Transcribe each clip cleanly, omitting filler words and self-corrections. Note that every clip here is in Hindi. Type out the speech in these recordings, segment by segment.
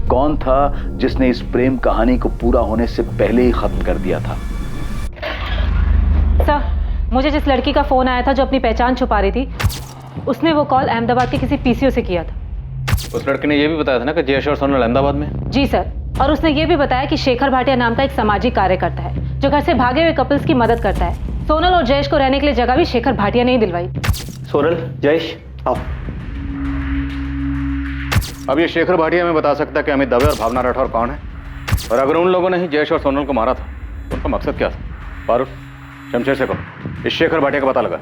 कौन था जिसने इस प्रेम कहानी को पूरा होने से पहले ही खत्म कर दिया था। सर, मुझे जिस लड़की का फोन आया था जो अपनी पहचान छुपा रही थी, उसने वो कॉल अहमदाबाद के किसी पीसीओ से किया था। उस लड़के ने यह भी बताया था ना कि जयेश और सोनल अहमदाबाद में। जी सर, और उसने ये भी बताया कि शेखर भाटिया नाम का एक सामाजिक कार्यकर्ता है जो घर से भागे हुए कपल्स की मदद करता है। सोनल और जयेश को रहने के लिए जगह भी शेखर भाटिया ने ही दिलवाई। सोनल, जयेश, आओ। अब ये शेखर भाटिया में बता सकता है कि अमित दवे और भावना राठौर कौन है, और अगर उन लोगों ने ही जयेश और सोनल को मारा था तो उनका मकसद क्या था। फारूक, शमशेर से कहो इस शेखर भाटिया का पता लगा।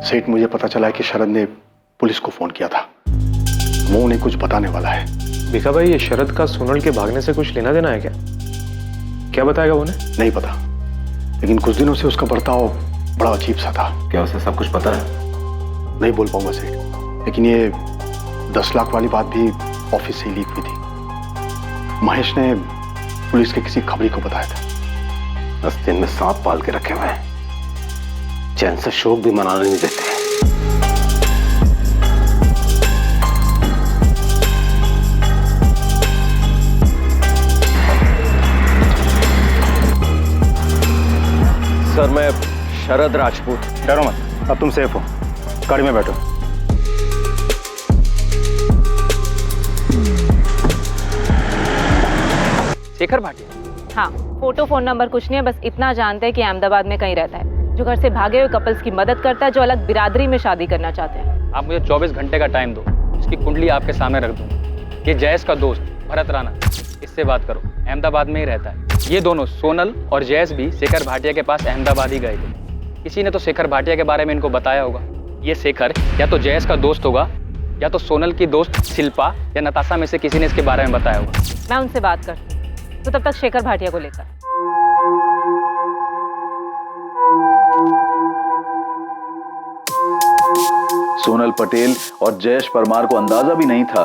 सेठ, मुझे पता चला है कि शरद ने पुलिस को फोन किया था। वो उन्हें कुछ बताने वाला है। भिखा भाई, ये शरद का सोनल के भागने से कुछ लेना देना है क्या? क्या बताएगा उन्हें? नहीं पता, लेकिन कुछ दिनों से उसका बर्ताव बड़ा अजीब सा था। क्या उसे सब कुछ पता है? नहीं बोल पाऊंगा सेठ, लेकिन ये 10 लाख वाली बात भी ऑफिस से ही लीक हुई थी। महेश ने पुलिस के किसी खबरी को बताया था। 10 दिन में सांप पाल के रखे हुए हैं, चैन से शोक भी मनाने नहीं देते। सर, मैं शरद राजपूत। डरो मत, अब तुम सेफ हो। गाड़ी में बैठो। शेखर भाटिया? हाँ, फोटो फोन नंबर कुछ नहीं है, बस इतना जानते हैं कि अहमदाबाद में कहीं रहता है, जो घर से भागे हुए कपल्स की मदद करता है जो अलग बिरादरी में शादी करना चाहते हैं। आप मुझे 24 घंटे का टाइम दो, इसकी कुंडली आपके सामने रख दूंगा। ये जयेश का दोस्त भरत राणा, इससे बात करो, अहमदाबाद में ही रहता है। ये दोनों सोनल और जयेश भी शेखर भाटिया के पास अहमदाबाद ही गए थे। किसी ने तो शेखर भाटिया के बारे में इनको बताया होगा। ये शेखर या तो जयेश का दोस्त होगा या तो सोनल की दोस्त शिल्पा या नताशा में से किसी ने इसके बारे में बताया होगा। मैं उनसे बात करती हूँ, तो तब तक शेखर भाटिया को लेकर। सोनल पटेल और जयेश परमार को अंदाजा भी नहीं था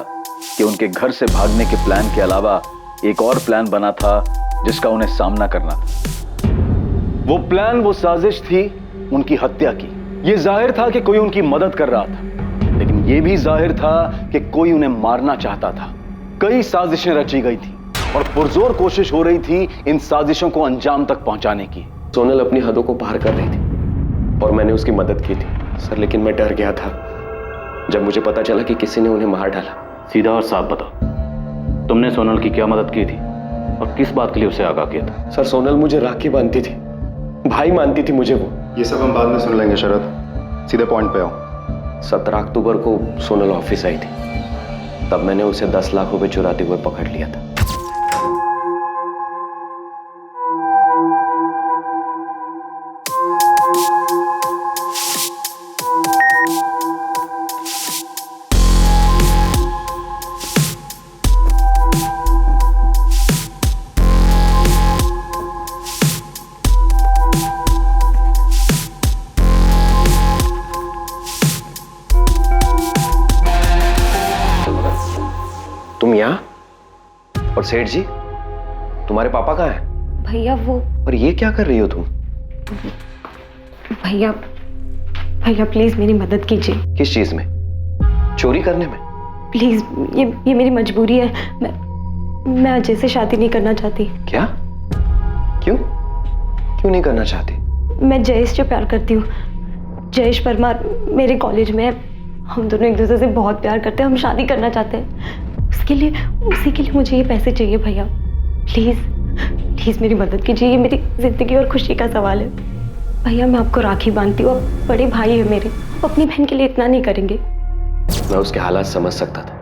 कि उनके घर से भागने के प्लान के अलावा एक और प्लान बना था जिसका उन्हें सामना करना था। वो प्लान, वो साजिश थी उनकी हत्या की। ये जाहिर था कि कोई उनकी मदद कर रहा था, लेकिन ये भी जाहिर था कि कोई उन्हें मारना चाहता था। कई साजिशें रची गई थी और पुरजोर कोशिश हो रही थी इन साजिशों को अंजाम तक पहुंचाने की। सोनल अपनी हदों को पार कर रही थी और मैंने उसकी मदद की थी सर, लेकिन मैं डर गया था जब मुझे पता चला कि किसी ने उन्हें मार डाला। सीधा और साफ बताओ, तुमने सोनल की क्या मदद की थी और किस बात के लिए उसे आगाह किया था? सर, सोनल मुझे राखी बांधती थी, भाई मानती थी मुझे वो। ये सब हम बाद में सुन लेंगे शरद, सीधे पॉइंट पे आओ। 17 अक्टूबर को सोनल ऑफिस आई थी, तब मैंने उसे 10 लाख रुपए चुराते हुए पकड़ लिया था। तुम यहाँ? और सेठ जी, तुम्हारे पापा कहाँ हैं? भैया वो। और ये क्या कर रही हो तुम? भैया, भैया प्लीज मेरी मदद कीजिए। किस चीज में? चोरी करने में? प्लीज, ये मेरी मजबूरी है। मैं अजय से शादी नहीं करना चाहती। क्या? क्यों? क्यों नहीं करना चाहती? मैं जयेश से प्यार करती हूँ। जयेश परमार मेरे कॉलेज में है, हम दोनों एक दूसरे से बहुत प्यार करते हैं, हम शादी करना चाहते हैं। उसी के लिए मुझे ये पैसे चाहिए भैया। प्लीज प्लीज मेरी मदद कीजिए, ये मेरी जिंदगी और खुशी का सवाल है। भैया मैं आपको राखी बांधती हूँ, आप बड़े भाई है मेरे, आप अपनी बहन के लिए इतना नहीं करेंगे? मैं उसके हालात समझ सकता था।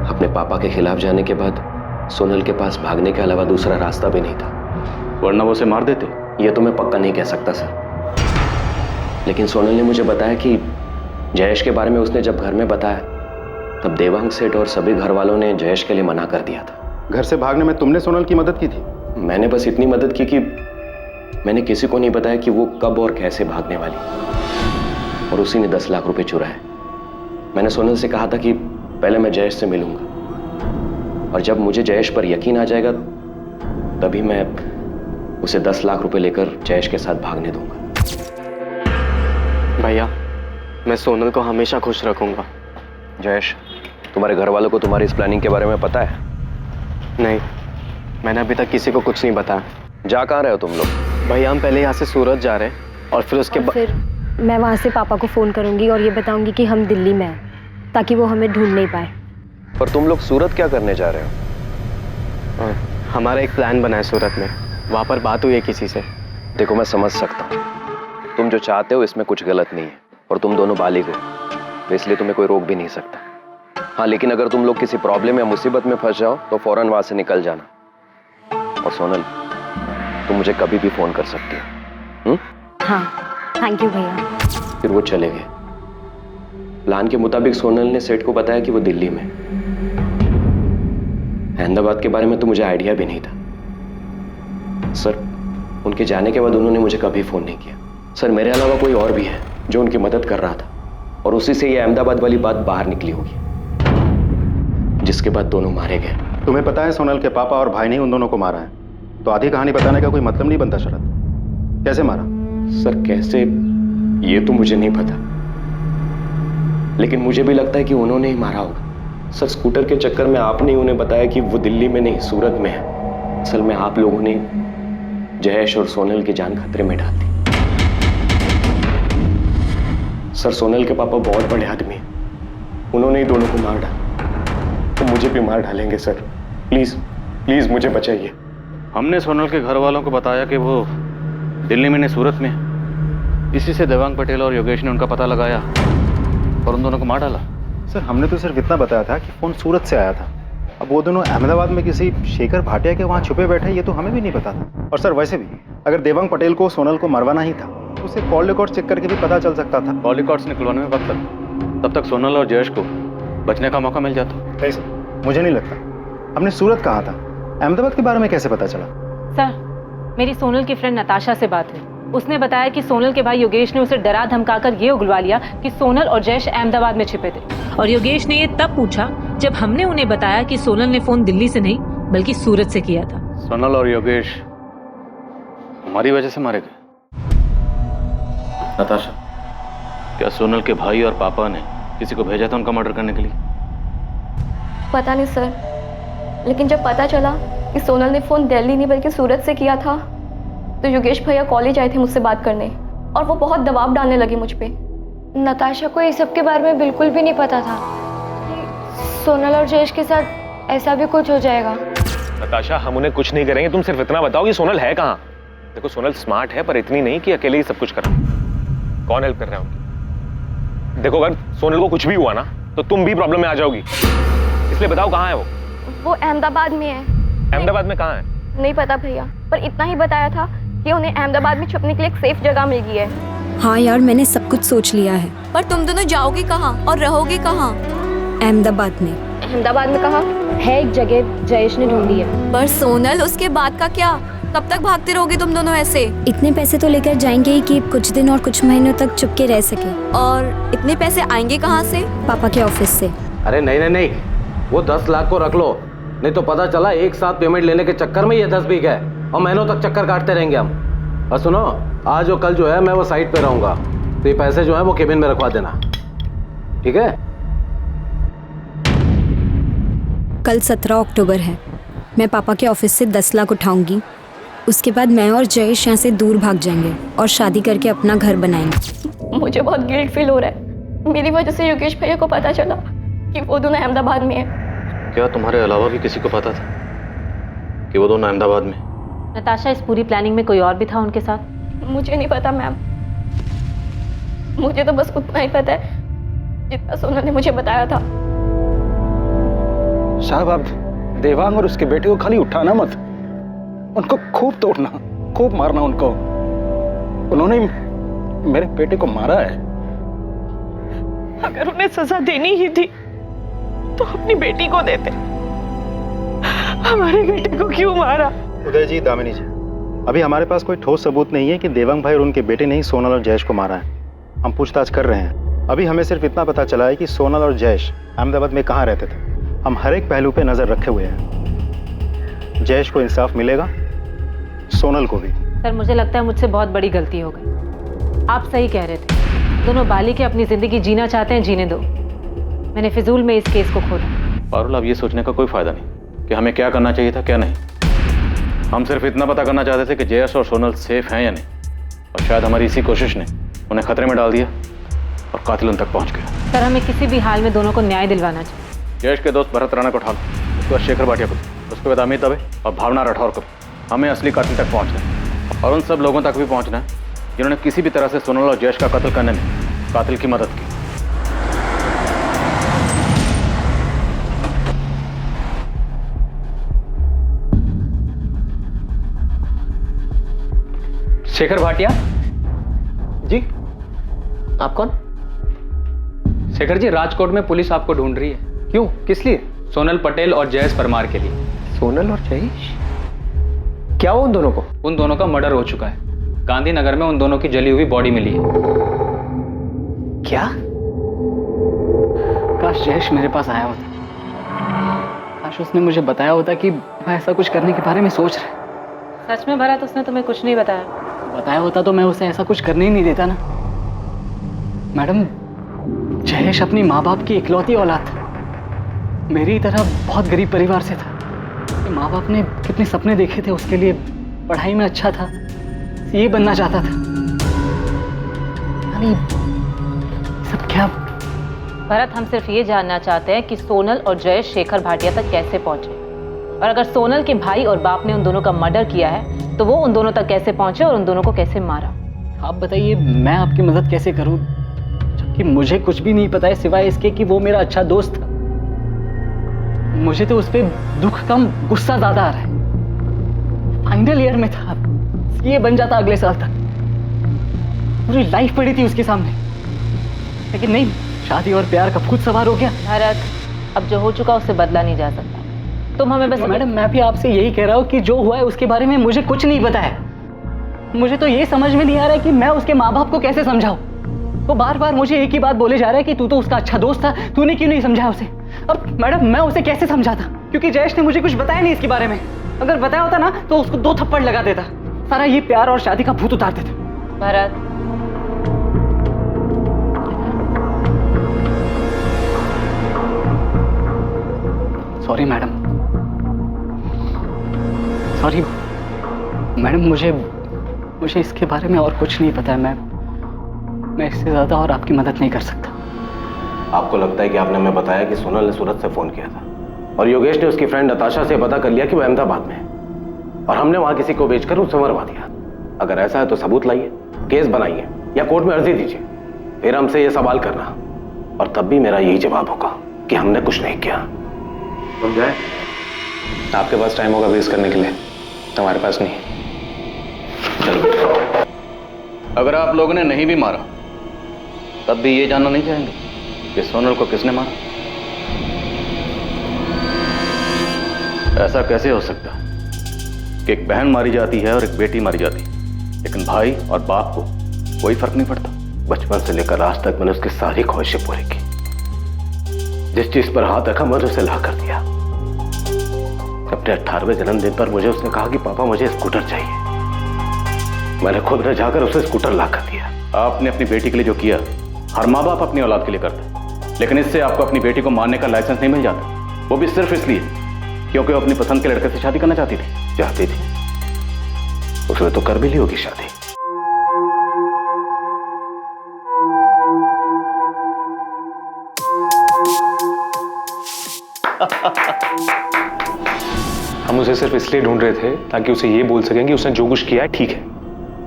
अपने पापा के खिलाफ जाने के बाद सोनल के पास भागने के अलावा दूसरा रास्ता भी नहीं था, वरना वो उसे मार देते। ये तो मैं पक्का नहीं कह सकता सर, लेकिन सोनल ने मुझे बताया कि जयेश के बारे में उसने जब घर में बताया तब देवांग सेठ और सभी घर वालों ने जयेश के लिए मना कर दिया था। घर से भागने में तुमने सोनल की मदद की थी? मैंने बस इतनी मदद की कि मैंने किसी को नहीं बताया कि वो कब और कैसे भागने वाली, और उसी ने 10 लाख रुपए चुराए। मैंने सोनल से कहा था कि पहले मैं जयेश से मिलूंगा, और जब मुझे जयेश पर यकीन आ जाएगा तभी मैं उसे 10 लाख रुपए लेकर जयेश के साथ भागने दूंगा। भैया, मैं सोनल को हमेशा खुश रखूंगा। जयेश, तुम्हारे घर वालों को तुम्हारी इस प्लानिंग के बारे में पता है? नहीं, मैंने अभी तक किसी को कुछ नहीं बताया। जा कहाँ रहे हो तुम लोग? भैया, हम पहले यहाँ से सूरत जा रहे हैं और फिर उसके बाद फिर मैं वहाँ से पापा को फ़ोन करूँगी और ये बताऊँगी कि हम दिल्ली में हैं, ताकि वो हमें ढूंढ नहीं पाए। पर तुम लोग सूरत क्या करने जा रहे हो? हमारा एक प्लान बना है सूरत में, वहाँ पर बात हुई है किसी से। देखो, मैं समझ सकता हूँ, तुम जो चाहते हो इसमें कुछ गलत नहीं है और तुम दोनों बालिग हो, तो इसलिए तुम्हें कोई रोक भी नहीं सकता। हाँ, लेकिन अगर तुम लोग किसी प्रॉब्लम या मुसीबत में फंस जाओ तो फौरन वहां से निकल जाना। और सोनल, तुम मुझे कभी भी फोन कर सकती हो। हाँ, थैंक यू भैया। फिर वो चले गए। प्लान के मुताबिक सोनल ने सेठ को बताया कि वो दिल्ली में। अहमदाबाद के बारे में तो मुझे आइडिया भी नहीं था। सर, उनके जाने के बाद उन्होंने मुझे कभी फोन नहीं किया। सर, मेरे अलावा कोई और भी है जो उनकी मदद कर रहा था और उसी से ये अहमदाबाद वाली बात बाहर निकली होगी, जिसके बाद दोनों मारे गए। तुम्हें पता है सोनल के पापा और भाई ने उन दोनों को मारा है, तो आधी कहानी बताने का कोई मतलब नहीं बनता शरद। कैसे मारा? सर, कैसे ये तो मुझे नहीं पता, लेकिन मुझे भी लगता है कि उन्होंने ही मारा होगा। सर, स्कूटर के चक्कर में आपने ही उन्हें बताया कि वो दिल्ली में नहीं सूरत में है। असल में आप लोगों ने जयेश और सोनल की जान खतरे में डाल दी। सर, सोनल के पापा बहुत बड़े आदमी हैं, उन्होंने ही दोनों को मार डाला, तो मुझे भी मार डालेंगे। सर, प्लीज प्लीज मुझे बचाइए। हमने सोनल के घर वालों को बताया कि वो दिल्ली में नहीं सूरत में। इसी से देवांग पटेल और योगेश ने उनका पता लगाया और उन दोनों को मार डाला। सर, हमने तो सिर्फ इतना बताया था कि फोन सूरत से आया था। अब वो दोनों अहमदाबाद में किसी शेखर भाटिया के वहाँ छुपे बैठे, ये तो हमें भी नहीं पता था। और सर, वैसे भी अगर देवांग पटेल को सोनल को मरवाना ही था तो उसे कॉल रिकॉर्ड चेक करके भी पता चल सकता था। कॉल रिकॉर्ड्स निकलवाने में वक्त लगता, तब तक सोनल और जयेश को बचने का मौका मिल जाता। नहीं सर, मुझे नहीं लगता। हमने सूरत कहा था, अहमदाबाद के बारे में कैसे पता चला? सर, मेरी सोनल की फ्रेंड नताशा से बात हुई। उसने बताया कि सोनल के भाई योगेश ने उसे डरा धमकाकर ये उगलवा लिया कि सोनल और जयेश अहमदाबाद में छिपे थे। और योगेश ने ये तब पूछा जब हमने उन्हें बताया कि सोनल ने फोन दिल्ली से नहीं बल्कि सूरत से किया था। सोनल और योगेश हमारी वजह से मारे गए। नताशा, क्या सोनल के भाई और पापा ने किसी को भेजा था उनका मर्डर करने के लिए? पता नहीं सर, लेकिन जब पता चला कि सोनल ने फ़ोन दिल्ली नहीं बल्कि सूरत से किया था, तो योगेश भैया कॉलेज आए थे मुझसे बात करने और वो बहुत दबाव डालने लगे मुझ पे। नताशा को इस सब के बारे में बिल्कुल भी नहीं पता था कि सोनल और जयेश के साथ ऐसा भी कुछ हो जाएगा। नताशा, हम उन्हें कुछ नहीं करेंगे, तुम सिर्फ इतना बताओ कि सोनल है कहाँ। देखो, सोनल स्मार्ट है पर इतनी नहीं कि अकेले ही सब कुछ करा। कौन हेल्प कर रहा है उनकी? देखो, अगर सोनल को कुछ भी हुआ ना तो तुम भी प्रॉब्लम में आ जाओगी, इसलिए बताओ कहाँ है वो? वो अहमदाबाद में है। अहमदाबाद में कहाँ है? नहीं पता भैया, पर इतना ही बताया था कि उन्हें अहमदाबाद में छुपने के लिए एक सेफ जगह मिल गई है। हाँ यार, मैंने सब कुछ सोच लिया है। पर तुम दोनों जाओगे कहाँ और रहोगे कहाँ? अहमदाबाद में। अहमदाबाद में कहाँ? है एक जगह जयेश ने ढूंढी है। पर सोनल, उसके बाद का क्या? कब तक भागते रहोगे तुम दोनों ऐसे? इतने पैसे तो लेकर जाएंगे ही कि कुछ दिन और कुछ महीनों तक चुपके रह सके। और इतने पैसे आएंगे कहाँ से? पापा के ऑफिस से। अरे नहीं नहीं नहीं, वो 10 लाख को रख लो, नहीं तो पता चला एक साथ पेमेंट लेने के चक्कर में ये 10 भी गए और महीनों तक चक्कर काटते रहेंगे हम। और सुनो, आज और कल जो है मैं वो साइट पे रहूंगा, तो ये पैसे जो है वो केबिन में रखवा देना, ठीक है? कल 17 अक्टूबर है। मैं पापा के ऑफिस से 10 लाख उठाऊंगी। उसके बाद मैं और जयेश यहाँ से दूर भाग जाएंगे और शादी करके अपना घर बनाएंगे। मुझे बहुत गिल्ट फील हो रहा है। मेरी वजह से योगेश भैया को पता चला कि वो दोनों अहमदाबाद में है। क्या तुम्हारे अलावा भी किसी को पता था कि वो दोनों अहमदाबाद में? नताशा, इस पूरी प्लानिंग में कोई और भी था उनके साथ? मुझे नहीं पता मैम, मुझे तो बस उतना ही पता है जितना सोनल ने मुझे बताया था। साहब, आप देवांग और उसके बेटे को खाली उठाना मत, उनको खूब तोड़ना, खूब मारना उनको। उन्होंने मेरे बेटे को मारा है। अगर उन्हें सजा देनी ही थी तो अपनी बेटी को देते, हमारे बेटे को क्यों मारा? उदय जी, दामिनी जी, अभी हमारे पास कोई ठोस सबूत नहीं है कि देवांग भाई और उनके बेटे ने ही सोनल और जयेश को मारा है। हम पूछताछ कर रहे हैं। अभी हमें सिर्फ इतना पता चला है कि सोनल और जयेश अहमदाबाद में कहाँ रहते थे। हम हर एक पहलू पे नजर रखे हुए हैं। जयेश को इंसाफ मिलेगा, सोनल को भी। सर मुझे लगता है मुझसे बहुत बड़ी गलती हो गई। आप सही कह रहे थे, दोनों बालिग के अपनी जिंदगी जीना चाहते हैं, जीने दो। मैंने फिजूल में इस केस को खोला। पारुल, अब ये सोचने का कोई फायदा नहीं कि हमें क्या करना चाहिए था क्या नहीं। हम सिर्फ इतना पता करना चाहते थे कि जयेश और सोनल सेफ हैं या नहीं, और शायद हमारी इसी कोशिश ने उन्हें खतरे में डाल दिया और कातिल उन तक पहुंच गया। सर हमें किसी भी हाल में दोनों को न्याय दिलवाना चाहिए। जयेश के दोस्त भरत राणा को उठा लो, उसके बाद शेखर भाटिया को, उसके बाद अमित दवे और भावना राठौर को। हमें असली कातिल तक पहुंचना है और उन सब लोगों तक भी पहुंचना है जिन्होंने किसी भी तरह से सोनल और जयेश का कत्ल करने में कातिल की मदद की। शेखर भाटिया जी, आप कौन? शेखर जी, राजकोट में पुलिस आपको ढूंढ रही है। क्यों, किस लिए? सोनल पटेल और जयेश परमार के लिए। सोनल और जयेश? क्या हुआ उन दोनों को? उन दोनों का मर्डर हो चुका है। गांधीनगर में उन दोनों की जली हुई बॉडी मिली है। क्या? काश जयेश मेरे पास आया होता, काश उसने मुझे बताया होता कि मैं ऐसा कुछ करने के बारे में सोच रहा। सच में भरत, उसने तुम्हें कुछ नहीं बताया? बताया होता तो मैं उसे ऐसा कुछ करने ही नहीं देता ना। मैडम, जयेश अपनी माँ बाप की इकलौती औलाद था। मेरी तरह बहुत गरीब परिवार से था। माँ बाप ने कितने सपने देखे थे उसके लिए, पढ़ाई में अच्छा था, ये बनना चाहता था। यानी सब क्या? भरत, हम सिर्फ ये जानना चाहते हैं कि सोनल और जयेश शेखर भाटिया तक कैसे पहुंचे, और अगर सोनल के भाई और बाप ने उन दोनों का मर्डर किया है तो वो उन दोनों तक कैसे पहुंचे और उन दोनों को कैसे मारा। आप बताइए, मैं आपकी मदद कैसे करूं जबकि मुझे कुछ भी नहीं पता है सिवाय इसके कि वो मेरा अच्छा दोस्त था। मुझे तो उस पर दुख कम गुस्सा ज्यादा आ रहा है। फाइनल ईयर में था, ये बन जाता अगले साल तक। पूरी लाइफ पड़ी थी उसके सामने, लेकिन नहीं, शादी और प्यार का खुद सवार हो गया। भरत, अब जो हो चुका उससे बदला नहीं जा सकता। तुम हमें बस। मैडम, मैं भी आपसे यही कह रहा हूँ कि जो हुआ है उसके बारे में मुझे कुछ नहीं पता है। मुझे तो ये समझ में नहीं आ रहा है कि मैं उसके माँ बाप को कैसे समझाऊं। वो बार बार मुझे एक ही बात बोले जा रहा है कि तू तो उसका अच्छा दोस्त था, तूने क्यों नहीं समझाया उसे। अब मैडम, मैं उसे कैसे समझाता, क्योंकि जयेश ने मुझे कुछ बताया नहीं इसके बारे में। अगर बताया होता ना तो उसको 2 थप्पड़ लगा देता, सारा ये प्यार और शादी का भूत उतार देता। Bharat, sorry madam, sorry madam, मुझे इसके बारे में और कुछ नहीं पता है। मैं इससे ज्यादा और आपकी मदद नहीं कर सकता। आपको लगता है कि आपने हमें बताया कि सोनल ने सूरत से फोन किया था और योगेश ने उसकी फ्रेंड नताशा से पता कर लिया कि वो अहमदाबाद में है, और हमने वहां किसी को बेचकर उसे मरवा दिया। अगर ऐसा है तो सबूत लाइए, केस बनाइए या कोर्ट में अर्जी दीजिए, फिर हमसे ये सवाल करना, और तब भी मेरा यही जवाब होगा कि हमने कुछ नहीं किया। समझाए? आपके पास टाइम होगा वेस्ट करने के लिए, हमारे पास नहीं। चलो, अगर आप लोगों ने नहीं भी मारा तब भी ये जानना नहीं चाहेंगे कि सोनल को किसने मारा? ऐसा कैसे हो सकता कि एक बहन मारी जाती है और एक बेटी मारी जाती है, लेकिन भाई और बाप को कोई फर्क नहीं पड़ता? बचपन से लेकर आज तक मैंने उसकी सारी ख्वाहिशें पूरी की। जिस चीज पर हाथ रखा मैंने उसे ला कर दिया। अपने 18वें जन्मदिन पर मुझे उसने कहा कि पापा मुझे स्कूटर चाहिए। मैंने खुद न जाकर उसे स्कूटर ला कर दिया। आपने अपनी बेटी के लिए जो किया हर माँ बाप अपनी औलाद के लिए करता, लेकिन इससे आपको अपनी बेटी को मारने का लाइसेंस नहीं मिल जाता, वो भी सिर्फ इसलिए क्योंकि वो अपनी पसंद के लड़के से शादी करना चाहती थी। उसने तो कर भी ली होगी शादी। हम उसे सिर्फ इसलिए ढूंढ रहे थे ताकि उसे ये बोल सकें कि उसने जो कुछ किया है ठीक है।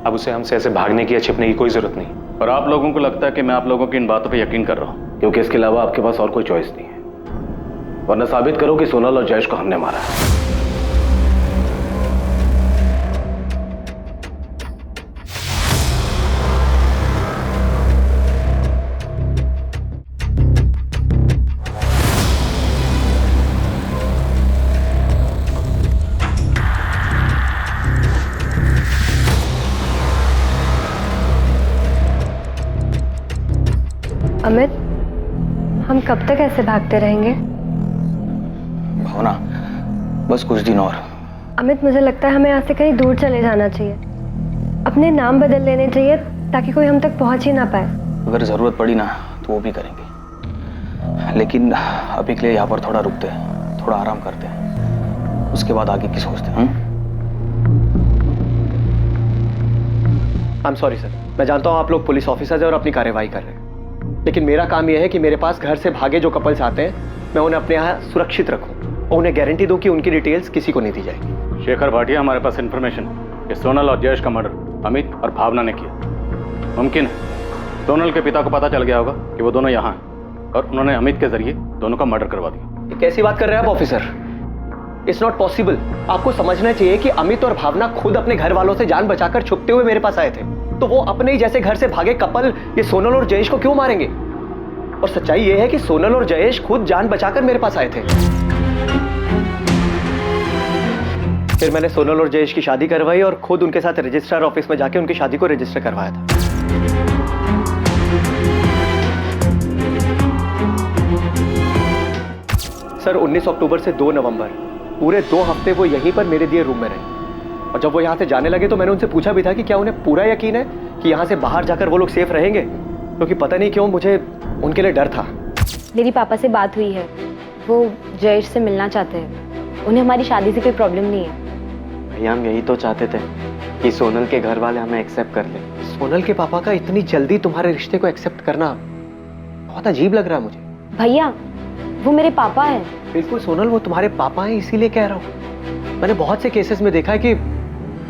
अब उसे हमसे ऐसे भागने की या छिपने की कोई जरूरत नहीं। और आप लोगों को लगता है कि मैं आप लोगों की इन बातों पे यकीन कर रहा हूं क्योंकि इसके अलावा आपके पास और कोई चॉइस नहीं है, वरना साबित करो कि सोनल और जयेश को हमने मारा है। अमित, हम कब तक ऐसे भागते रहेंगे? भावना, बस कुछ दिन और, अमित, मुझे लगता है हमें यहाँ से कहीं दूर चले जाना चाहिए। अपने नाम बदल लेने चाहिए ताकि कोई हम तक पहुँच ही ना पाए। अगर ज़रूरत पड़ी ना तो वो भी करेंगे, लेकिन अभी के लिए यहाँ पर थोड़ा रुकते हैं, थोड़ा आराम करते हैं, उसके बाद आगे की सोचते हैं। आई एम सॉरी सर, मैं जानता हूँ आप लोग पुलिस ऑफिसर्स हैं और अपनी कार्यवाही कर रहे हैं, लेकिन मेरा काम यह है कि मेरे पास घर से भागे जो कपल्स आते हैं मैं उन्हें अपने यहाँ सुरक्षित रखूँ और उन्हें गारंटी दूँ कि उनकी डिटेल्स किसी को नहीं दी जाएगी। शेखर भाटिया, हमारे पास इन्फॉर्मेशन कि सोनल और जयेश का मर्डर अमित और भावना ने किया। मुमकिन है सोनल के पिता को पता चल गया होगा कि वो दोनों यहाँ हैं और उन्होंने अमित के जरिए दोनों का मर्डर करवा दिया। ये कैसी बात कर रहे हैं आप ऑफिसर? It's not possible. आपको समझना चाहिए कि अमित और भावना खुद अपने घर वालों से जान बचाकर छुपते हुए मेरे पास आए थे, तो वो अपने ही जैसे घर से भागे कपल ये सोनल और जयेश को क्यों मारेंगे? और सच्चाई ये है कि सोनल और जयेश खुद जान बचाकर मेरे पास आए थे। फिर मैंने सोनल और जयेश की शादी करवाई और खुद उनके साथ रजिस्ट्रार ऑफिस में जाके उनकी शादी को रजिस्टर करवाया था। सर 19 अक्टूबर से 2 नवंबर पूरे 2 हफ्ते वो यहीं पर मेरे दिए रूम में रहे, और जब वो यहाँ से जाने लगे तो मैंने उनसे पूछा भी था कि क्या उन्हें पूरा यकीन है कि यहाँ से बाहर जाकर वो लोग सेफ रहेंगे, क्योंकि पता नहीं क्यों मुझे उनके लिए डर था। मेरी पापा से बात हुई है, वो जयेश से मिलना चाहते हैं। उन्हें हमारी शादी से कोई प्रॉब्लम नहीं है। भैया हम यही तो चाहते थे कि सोनल के घर वाले हमें एक्सेप्ट कर ले। सोनल के पापा का इतनी जल्दी तुम्हारे रिश्ते को एक्सेप्ट करना बहुत अजीब लग रहा है मुझे। भैया वो मेरे पापा हैं। बिल्कुल सोनल, वो तुम्हारे पापा हैं, इसीलिए कह रहा हूँ। मैंने बहुत से केसेस में देखा है कि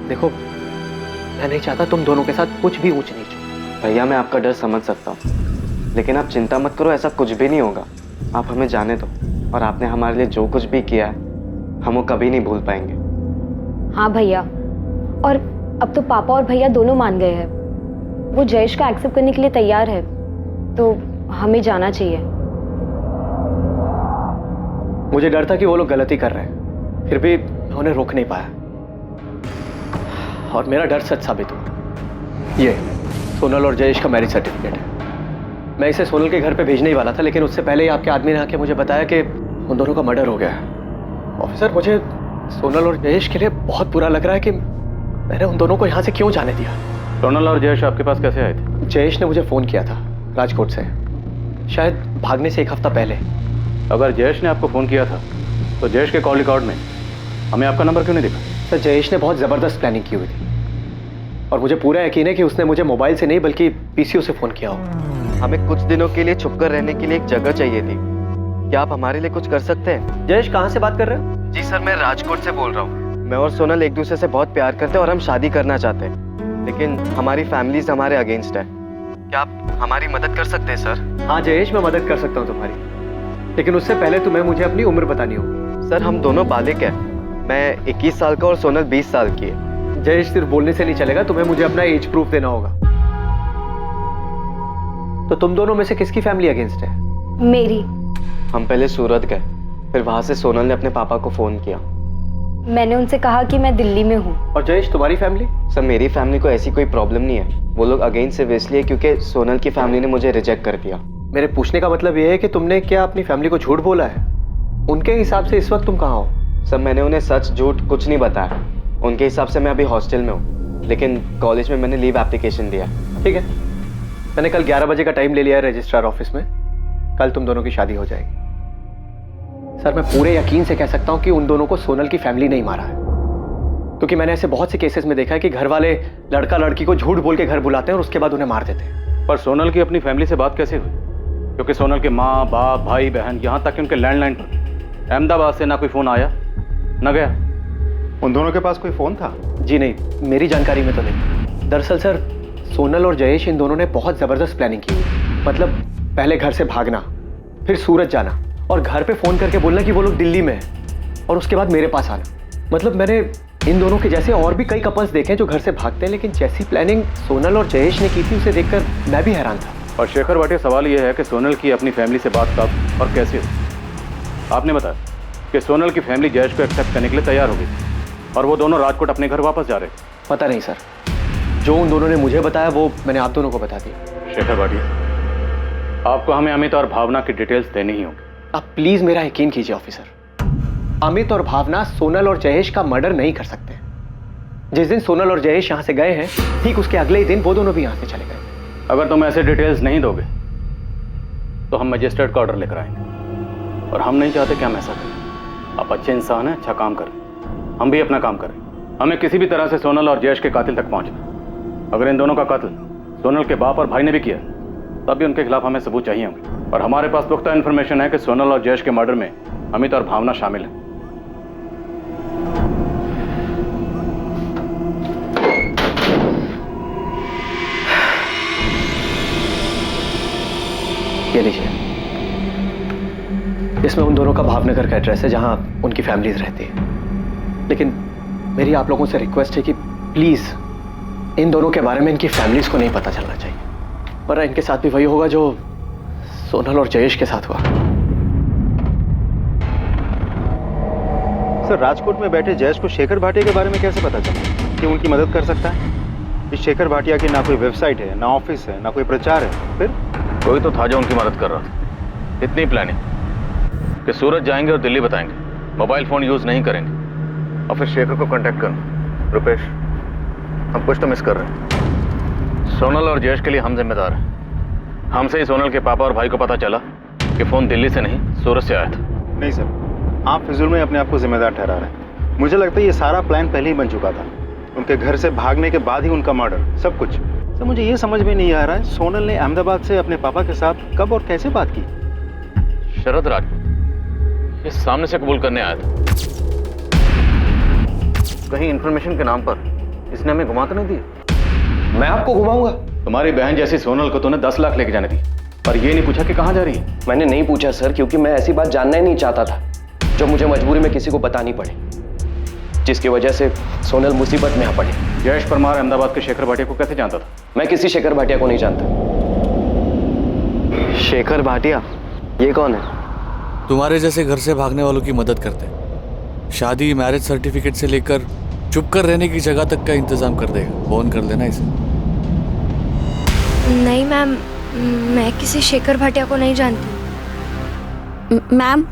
देखो, मैं नहीं चाहता तुम दोनों के साथ कुछ भी ऊंच नीच हो। भैया मैं आपका डर समझ सकता हूँ, लेकिन आप चिंता मत करो, ऐसा कुछ भी नहीं होगा। आप हमें जाने दो, और आपने हमारे लिए जो कुछ भी किया है हम वो कभी नहीं भूल पाएंगे। हाँ भैया, और अब तो पापा और भैया दोनों मान गए हैं। वो जयेश का एक्सेप्ट करने के लिए तैयार है, तो हमें जाना चाहिए। मुझे डर था कि वो लोग गलती कर रहे हैं, फिर भी मैं उन्हें रोक नहीं पाया, और मेरा डर सच साबित हुआ। ये सोनल और जयेश का मैरिज सर्टिफिकेट है। मैं इसे सोनल के घर पे भेजने ही वाला था, लेकिन उससे पहले ही आपके आदमी ने आके मुझे बताया कि उन दोनों का मर्डर हो गया है। ऑफिसर, मुझे सोनल और जयेश के लिए बहुत बुरा लग रहा है कि मैंने उन दोनों को यहाँ से क्यों जाने दिया। सोनल और जयेश आपके पास कैसे आए थे? जयेश ने मुझे फ़ोन किया था राजकोट से, शायद भागने से 1 हफ्ता पहले। अगर जयेश ने आपको फ़ोन किया था तो जयेश के कॉल रिकॉर्ड में हमें आपका नंबर क्यों नहीं दिखा? सर, जयेश ने बहुत ज़बरदस्त प्लानिंग की हुई थी, और मुझे पूरा यकीन है कि उसने मुझे मोबाइल से नहीं बल्कि पीसीओ से फ़ोन किया हो। हमें कुछ दिनों के लिए छुपकर रहने के लिए एक जगह चाहिए थी। क्या आप हमारे लिए कुछ कर सकते हैं? जयेश, कहाँ से बात कर रहे हो? जी सर, मैं राजकोट से बोल रहा हूँ। मैं और सोनल एक दूसरे से बहुत प्यार करते हैं और हम शादी करना चाहते हैं, लेकिन हमारी फैमिलीज हमारे अगेंस्ट है। क्या आप हमारी मदद कर सकते हैं सर? हाँ जयेश, मैं मदद कर सकता हूँ तुम्हारी, लेकिन उससे पहले तुम्हें मुझे अपनी उम्र बतानी होगी। सर, हम दोनों बालिग हैं। मैं 21 साल का और सोनल 20 साल की है। जयेश, सिर्फ बोलने से नहीं चलेगा, तुम्हें मुझे अपना एज प्रूफ देना होगा। तो तुम दोनों में से किसकी फैमिली अगेंस्ट है? मेरी। हम पहले सूरत गए, फिर वहां से सोनल ने अपने पापा को फोन किया। मैंने उनसे कहा कि मैं दिल्ली में हूँ। और जयेश, तुम्हारी फैमिली? सर, मेरी फैमिली को ऐसी कोई प्रॉब्लम नहीं है। वो लोग अगेंस्ट सिर्फ इसलिए क्योंकि सोनल की फैमिली ने मुझे रिजेक्ट कर दिया। मेरे पूछने का मतलब ये है कि तुमने क्या अपनी फैमिली को झूठ बोला है? उनके हिसाब से इस वक्त तुम कहाँ हो? सर, मैंने उन्हें सच झूठ कुछ नहीं बताया। उनके हिसाब से मैं अभी हॉस्टल में हूँ, लेकिन कॉलेज में मैंने लीव एप्लीकेशन दिया। ठीक है, मैंने कल 11 बजे का टाइम ले लिया है रजिस्ट्रार ऑफिस में। कल तुम दोनों की शादी हो जाएगी। सर, मैं पूरे यकीन से कह सकता हूँ कि उन दोनों को सोनल की फैमिली नहीं मारा है, क्योंकि मैंने ऐसे बहुत से केसेस में देखा है कि घर वाले लड़का लड़की को झूठ बोल के घर बुलाते हैं और उसके बाद उन्हें मार देते हैं। पर सोनल की अपनी फैमिली से बात कैसे हुई? क्योंकि सोनल के माँ बाप भाई बहन यहाँ तक कि उनके लैंडलाइन पर अहमदाबाद से ना कोई फ़ोन आया ना गया। उन दोनों के पास कोई फ़ोन था? जी नहीं, मेरी जानकारी में तो नहीं। दरअसल सर, सोनल और जयेश इन दोनों ने बहुत ज़बरदस्त प्लानिंग की हुई। मतलब पहले घर से भागना, फिर सूरत जाना, और घर पे फ़ोन करके बोलना कि वो लोग दिल्ली में हैं, और उसके बाद मेरे पास आना। मतलब मैंने इन दोनों के जैसे और भी कई कपल्स देखे हैं जो घर से भागते हैं, लेकिन जैसी प्लानिंग सोनल और जयेश ने की थी उसे देखकर मैं भी हैरान था। और शेखर भाटिया, सवाल यह है कि सोनल की अपनी फैमिली से बात कब और कैसे हुई? आपने बताया कि सोनल की फैमिली जयेश को एक्सेप्ट करने के लिए तैयार हो गई और वो दोनों राजकोट अपने घर वापस जा रहे थे। पता नहीं सर, जो उन दोनों ने मुझे बताया वो मैंने आप दोनों को बता दिया। शेखर भाटिया, आपको हमें अमित और भावना की डिटेल्स देनी ही होगी। आप प्लीज मेरा यकीन कीजिए ऑफिसर, अमित और भावना सोनल और जयेश का मर्डर नहीं कर सकते। जिस दिन सोनल और जयेश यहां से गए हैं, ठीक उसके अगले ही दिन वो दोनों भी यहां से चले गए। अगर तुम ऐसे डिटेल्स नहीं दोगे तो हम मजिस्ट्रेट का ऑर्डर लेकर आएंगे, और हम नहीं चाहते कि हम ऐसा करें। आप अच्छे इंसान हैं, अच्छा काम करें, हम भी अपना काम करें। हमें किसी भी तरह से सोनल और जयेश के कातिल तक पहुंचना। अगर इन दोनों का कत्ल सोनल के बाप और भाई ने भी किया तब भी उनके खिलाफ हमें सबूत चाहिए होंगे, और हमारे पास पुख्ता इन्फॉर्मेशन है कि सोनल और जयेश के मर्डर में अमित और भावना शामिल हैं। ये लीजिए, इसमें उन दोनों का भावनगर का एड्रेस है जहां उनकी फैमिलीज रहती है। लेकिन मेरी आप लोगों से रिक्वेस्ट है कि प्लीज इन दोनों के बारे में इनकी फैमिलीज को नहीं पता चलना चाहिए, वरना इनके साथ भी वही होगा जो सोनल और जयेश के साथ हुआ। सर, राजकोट में बैठे जयेश को शेखर भाटिया के बारे में कैसे पता चला कि उनकी मदद कर सकता है? इस शेखर भाटिया की ना कोई वेबसाइट है, ना ऑफिस है, ना कोई प्रचार है। फिर कोई तो था जो उनकी मदद कर रहा था। इतनी प्लानिंग कि सूरत जाएंगे और दिल्ली बताएंगे, मोबाइल फोन यूज नहीं करेंगे, और फिर शेखर को कांटेक्ट करना। रुपेश, हम कुछ तो मिस कर रहे हैं। सोनल और जयेश के लिए हम जिम्मेदार हैं। हमसे ही सोनल के पापा और भाई को पता चला कि फोन दिल्ली से नहीं सूरत से आया था। नहीं सर, आप फिजूल में अपने आप को जिम्मेदार ठहरा रहे हैं। मुझे लगता है ये सारा प्लान पहले ही बन चुका था। उनके घर से भागने के बाद ही उनका मर्डर, सब कुछ। सर, मुझे ये समझ में नहीं आ रहा है, सोनल ने अहमदाबाद से अपने पापा के साथ कब और कैसे बात की? शरद राज ये सामने से कबूल करने आया था। कहीं इंफॉर्मेशन के नाम पर इसने हमें घुमा तो नहीं दिया? मैं आपको घुमाऊंगा? तुम्हारी बहन जैसी सोनल को तूने 10 लाख लेके जाने दी, पर ये नहीं पूछा कि कहाँ जा रही है? मैंने नहीं पूछा सर, क्योंकि मैं ऐसी बात जानना ही नहीं चाहता था जो मुझे मजबूरी में किसी को बतानी पड़े, जिसकी वजह से सोनल मुसीबत में आ पड़े। जयेश परमार अहमदाबाद के शेखर भाटिया को कैसे जानता था? मैं किसी शेखर भाटिया को नहीं जानता। शेखर भाटिया? ये कौन है? तुम्हारे जैसे घर से भागने वालों की मदद करते हैं। शादी, मैरिज सर्टिफिकेट से लेकर चुप कर रहने की जगह तक का इंतजाम कर देगा। फोन कर लेना इसे। नहीं मैम, मैं किसी शेखर भाटिया को नहीं जानती। मैम,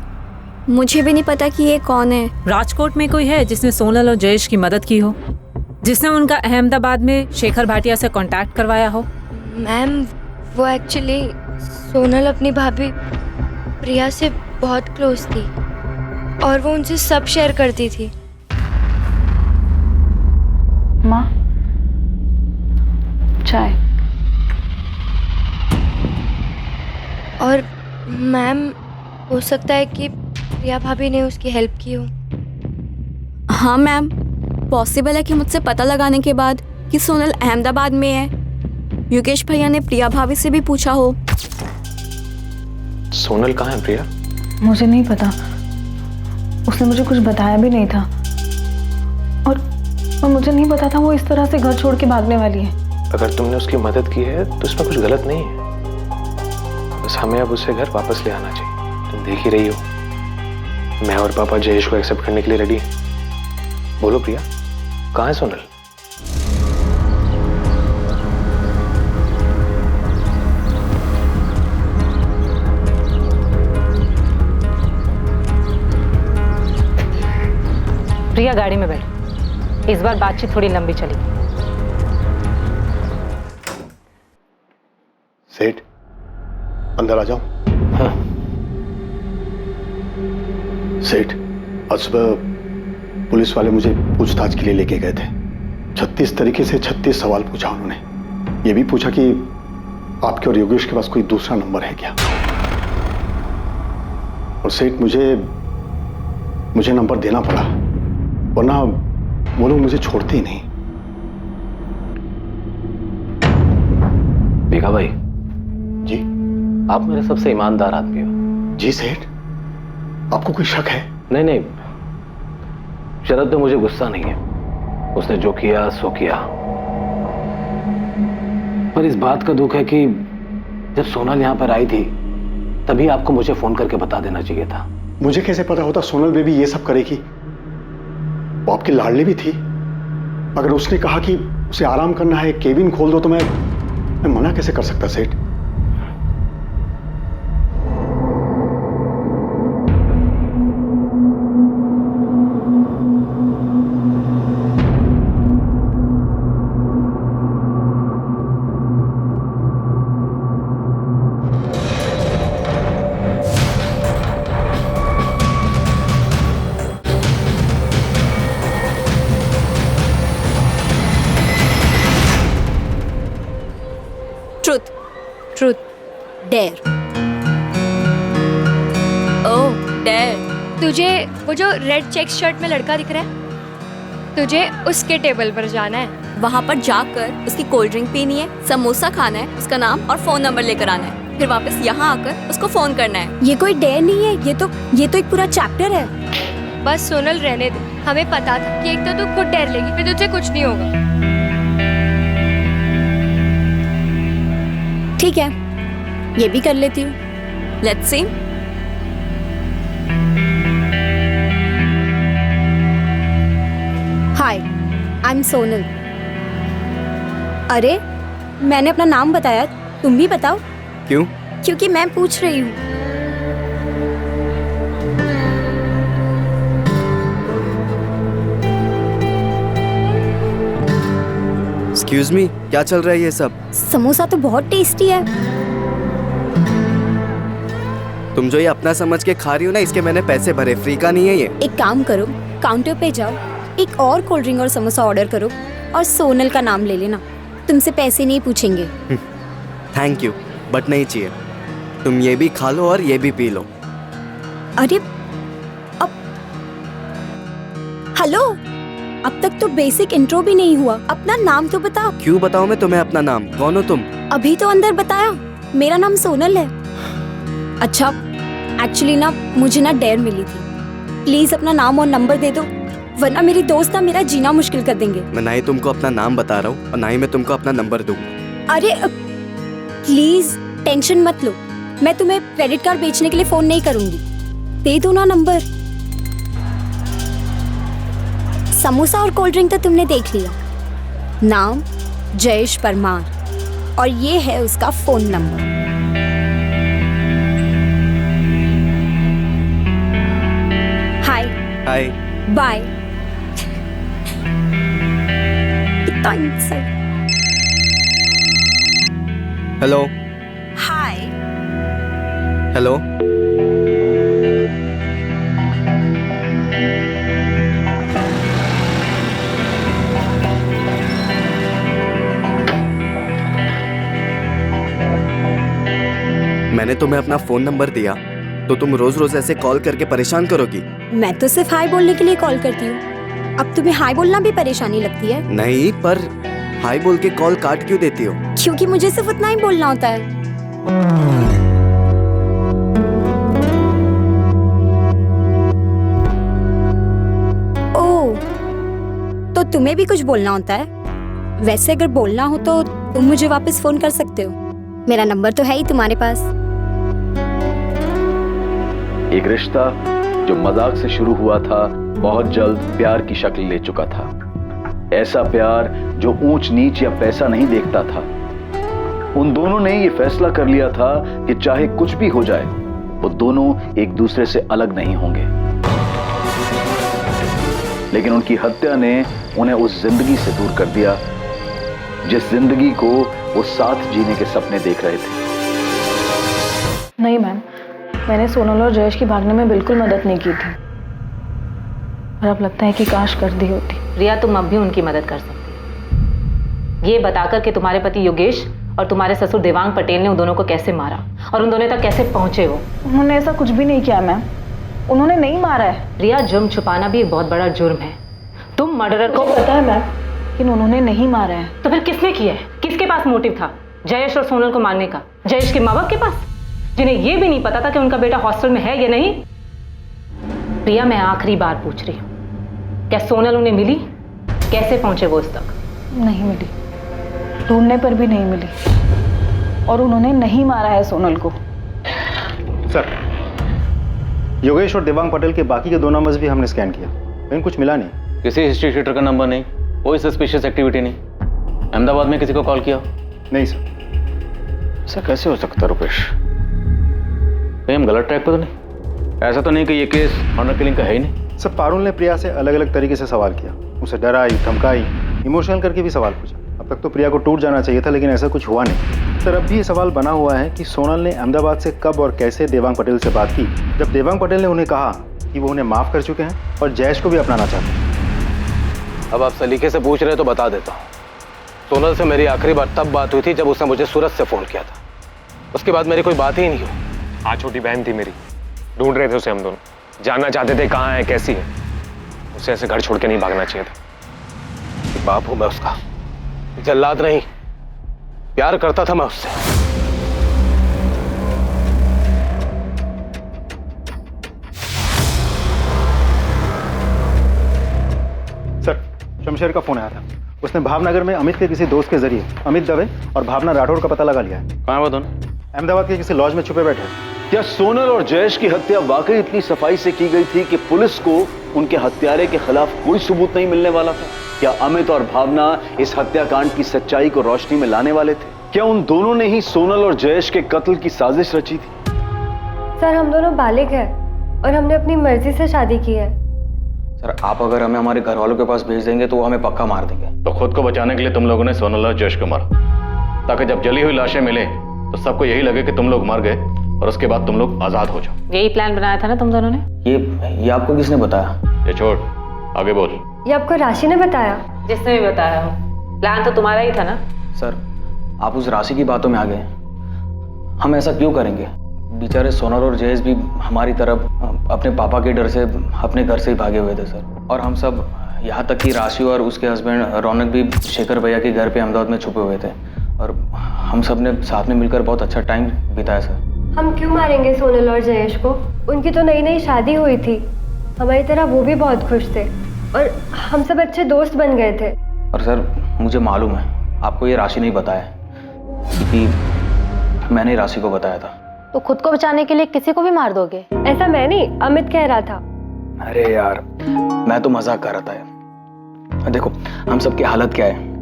मुझे भी नहीं पता कि ये कौन है। राजकोट में कोई है जिसने सोनल और जयेश की मदद की हो, जिसने उनका अहमदाबाद में शेखर भाटिया से कांटेक्ट करवाया हो? मैम, वो एक्चुअली सोनल अपनी भाभी प्रिया से बहुत क्लोज थी और वो उनसे सब शेयर करती थी। माँ, चाय। और मैम, हो सकता है कि प्रिया भाभी ने उसकी हेल्प की हो। हाँ मैम, पॉसिबल है कि मुझसे पता लगाने के बाद कि सोनल अहमदाबाद में है, योगेश भैया ने प्रिया भाभी से भी पूछा हो। सोनल कहाँ है प्रिया? मुझे नहीं पता, उसने मुझे कुछ बताया भी नहीं था, और मुझे नहीं पता था वो इस तरह से घर छोड़ के भागने वाली है। अगर तुमने उसकी मदद की है तो इसमें कुछ गलत नहीं है, बस हमें अब उसे घर वापस ले आना चाहिए। तुम देख ही रही हो, मैं और पापा जयेश को एक्सेप्ट करने के लिए रेडी हैं। बोलो प्रिया, कहाँ है सोनल? प्रिया, गाड़ी में बैठ। इस बार बातचीत थोड़ी लंबी चली। सेठ, अंदर आ जाओ। हाँ। सेठ, आज सुबह पुलिस वाले मुझे पूछताछ के लिए लेके गए थे। 36 तरीके से 36 सवाल पूछा उन्होंने। ये भी पूछा कि आपके और योगेश के पास कोई दूसरा नंबर है क्या। और सेठ, मुझे नंबर देना पड़ा, वरना वो लोग मुझे छोड़ते ही नहीं। भीखा भाई जी, आप मेरे सबसे ईमानदार आदमी हो। जी सेठ, आपको कोई शक है? नहीं, शरद पे मुझे गुस्सा नहीं है, उसने जो किया सो किया। पर इस बात का दुख है कि जब सोनल यहां पर आई थी तभी आपको मुझे फोन करके बता देना चाहिए था। मुझे कैसे पता होता सोनल बेबी ये सब करेगी? वो आपकी लाडली भी थी। अगर उसने कहा कि उसे आराम करना है, केबिन खोल दो, तो मैं मना कैसे कर सकता सेठ? ट्रुथ। डेयर। ओह डेयर। तुझे वो जो रेड चेक शर्ट में लड़का दिख रहा है, तुझे उसके टेबल पर जाना है। वहाँ पर जाकर उसकी कोल्ड ड्रिंक पीनी है, समोसा खाना है, उसका नाम और फोन नंबर लेकर आना है, फिर वापस यहाँ आकर उसको फोन करना है। ये कोई डेयर नहीं है, ये तो एक पूरा चैप्टर है। बस सोनल रहने दे, हमें पता था कि एक तो तू खुद डेर लेगी, फिर तुझसे कुछ नहीं होगा। ठीक है, ये भी कर लेती हूँ। Let's see. Hi, I am Sonal. अरे मैंने अपना नाम बताया, तुम भी बताओ। क्यों? क्योंकि मैं पूछ रही हूँ। एक्सक्यूज मी, क्या चल रहा है ये सब? समोसा तो बहुत टेस्टी है। तुम जो ये अपना समझ के खा रही हो ना, इसके मैंने पैसे भरे, फ्री का नहीं है ये। एक काम करो, काउंटर पे जाओ, एक और कोल्ड ड्रिंक और समोसा ऑर्डर करो और सोनल का नाम ले लेना, तुमसे पैसे नहीं पूछेंगे। थैंक यू, बट नहीं चाहिए। तुम ये भी खा लो और ये भी पी लो। अरे अब हेलो, अब तक तो बेसिक इंट्रो भी नहीं हुआ, अपना नाम तो बताओ। क्यों बताऊं मैं तुम्हें अपना नाम? कौन हो तुम? अभी तो अंदर बताया, मेरा नाम सोनल है। अच्छा, एक्चुअली ना मुझे ना डेयर मिली थी, प्लीज अपना नाम और नंबर दे दो, वरना मेरी दोस्त ना मेरा जीना मुश्किल कर देंगे। मैं ना ही तुमको अपना नाम बता रहा हूँ और ना ही मैं तुमको अपना नंबर दूंगा। अरे प्लीज टेंशन मत लो, मैं तुम्हें क्रेडिट कार्ड बेचने के लिए फोन नहीं करूंगी, दे दो ना नंबर। समोसा और कोल्ड ड्रिंक तो तुमने देख लिया, नाम जयेश परमार और ये है उसका फोन नंबर। हाय हाय बाय। कितना इंसल्ट। Hello hi hello. मैंने तुम्हें अपना फोन नंबर दिया तो तुम रोज रोज ऐसे कॉल करके परेशान करोगी? मैं तो सिर्फ हाय बोलने के लिए कॉल करती हूँ, अब तुम्हें हाय बोलना भी परेशानी लगती है? नहीं, पर हाय बोल के कॉल काट क्यों देती हो? क्योंकि मुझे सिर्फ उतना ही बोलना होता है। ओह, तो तुम्हें भी कुछ बोलना होता है? वैसे अगर बोलना हो तो तुम मुझे वापस फोन कर सकते हो, मेरा नंबर तो है ही तुम्हारे पास। एक रिश्ता जो मजाक से शुरू हुआ था बहुत जल्द प्यार की शक्ल ले चुका था। ऐसा प्यार जो ऊंच नीच या पैसा नहीं देखता था। उन दोनों ने ये फैसला कर लिया था कि चाहे कुछ भी हो जाए वो दोनों एक दूसरे से अलग नहीं होंगे। लेकिन उनकी हत्या ने उन्हें उस जिंदगी से दूर कर दिया जिस जिंदगी को वो साथ जीने के सपने देख रहे थे। नहीं मैम, मैंने सोनल और जयेश की भागने में बिल्कुल मदद नहीं की थी, और अब लगता है कि काश कर दी होती। रिया, तुम अब भी उनकी मदद कर सकती हो, ये बताकर कि तुम्हारे पति योगेश और तुम्हारे ससुर देवांग पटेल ने उन दोनों को कैसे मारा और उन दोनों तक कैसे पहुंचे वो। उन्होंने ऐसा कुछ भी नहीं किया मैम, उन्होंने नहीं मारा है। रिया, जुर्म छुपाना भी एक बहुत बड़ा जुर्म है। तुम मर्डरर को पता है मैम, लेकिन उन्होंने नहीं मारा है। तो फिर किसने किया है? किसके पास मोटिव था जयेश और सोनल को मारने का? जयेश के माँ बाप के पास, जिन्हें यह भी नहीं पता था कि उनका बेटा हॉस्टल में है या नहीं। रिया, मैं आखिरी बार पूछ रही हूँ, क्या सोनल उन्हें मिली? कैसे पहुंचे वो उस तक? नहीं मिली, ढूंढने पर भी नहीं मिली, और उन्होंने नहीं मारा है सोनल को। सर, योगेश और देवांग पटेल के बाकी के 2 नंबर्स भी हमने स्कैन किया, लेकिन कुछ मिला नहीं। किसी हिस्ट्री शीटर का नंबर नहीं, कोई सस्पिशियस एक्टिविटी नहीं। अहमदाबाद में किसी को कॉल किया? नहीं सर। ऐसा कैसे हो सकता रुपेश? कहीं हम गलत ट्रैक पर तो नहीं? ऐसा तो नहीं कि ये केस ऑनर किलिंग का है ही नहीं? सर, पारुल ने प्रिया से अलग अलग तरीके से सवाल किया, उसे डराई, धमकाई, इमोशनल करके भी सवाल पूछा। अब तक तो प्रिया को टूट जाना चाहिए था, लेकिन ऐसा कुछ हुआ नहीं। सर, अब भी ये सवाल बना हुआ है कि सोनल ने अहमदाबाद से कब और कैसे देवांग पटेल से बात की, जब देवांग पटेल ने उन्हें कहा कि वो उन्हें माफ कर चुके हैं और जयेश को भी अपनाना चाहते हैं। अब आप सलीके से पूछ रहे तो बता देता हूँ। सोनल से मेरी आखिरी बार तब बात हुई थी जब उसने मुझे सूरत से फ़ोन किया था। उसके बाद मेरी कोई बात ही नहीं हुई। हाँ, छोटी बहन थी मेरी, ढूंढ रहे थे उसे हम दोनों, जानना चाहते थे कहाँ है, कैसी है। उसे ऐसे घर छोड़ के नहीं भागना चाहिए था। बाप हूं मैं उसका, जल्लाद नहीं, प्यार करता था मैं उससे। सर, शमशेर का फोन आया था। उसने भावनगर में अमित के किसी दोस्त के जरिए अमित दवे और भावना राठौड़ का पता लगा लिया है। कहाँ वो दोनों? अहमदाबाद के किसी लॉज में छुपे बैठे। क्या सोनल और जयेश की हत्या वाकई इतनी सफाई से की गई थी कि पुलिस को उनके हत्यारे के खिलाफ कोई सबूत नहीं मिलने वाला था? क्या अमित और भावना इस हत्याकांड की सच्चाई को रोशनी में लाने वाले थे? क्या उन दोनों ने ही सोनल और जयेश के कत्ल की साजिश रची थी? सर, हम दोनों बालिग हैं और हमने अपनी मर्जी से शादी की है। सर, आप अगर हमें हमारे घर वालों के पास भेज देंगे तो वो हमें पक्का मार देंगे। तो खुद को बचाने के लिए तुम लोगों ने सोनल और जयेश को मारा, ताकि जब जली हुई लाशें मिले तो सबको यही लगे कि तुम लोग मर गए और उसके बाद तुम लोग आजाद हो जाओ। यही प्लान बनाया था ना तुम दोनों ने? ये आपको किसने बताया? ये छोड़, आगे बोल। ये आपको राशि ने बताया? जिसने भी बताया हो, प्लान तो तुम्हारा ही था ना? सर, आप उस राशि की बातों में आ गए। हम ऐसा क्यों करेंगे? बेचारे सोनल और जयेश भी हमारी तरफ अपने पापा के डर से अपने घर से ही भागे हुए थे सर। और हम सब, यहाँ तक कि राशि और उसके हस्बैंड रौनक भी शेखर भैया के घर पे अहमदाबाद में छुपे हुए थे। और हम सब ने साथ में मिलकर बहुत अच्छा टाइम बिताया सर। हम क्यों मारेंगे सोनल और जयेश को? उनकी तो नई नई शादी हुई थी, हमारी तरह वो भी बहुत खुश थे और हम सब अच्छे दोस्त बन गए थे। और सर, मुझे मालूम है आपको ये राशि नहीं बताया, क्योंकि मैंने राशि को बताया था। तो खुद को बचाने के लिए किसी को भी मार दोगे? ऐसा मैं नहीं, अमित कह रहा था। अरे यार, मैं तो मजाक कर रहा था यार। देखो, हम सब की हालत क्या है,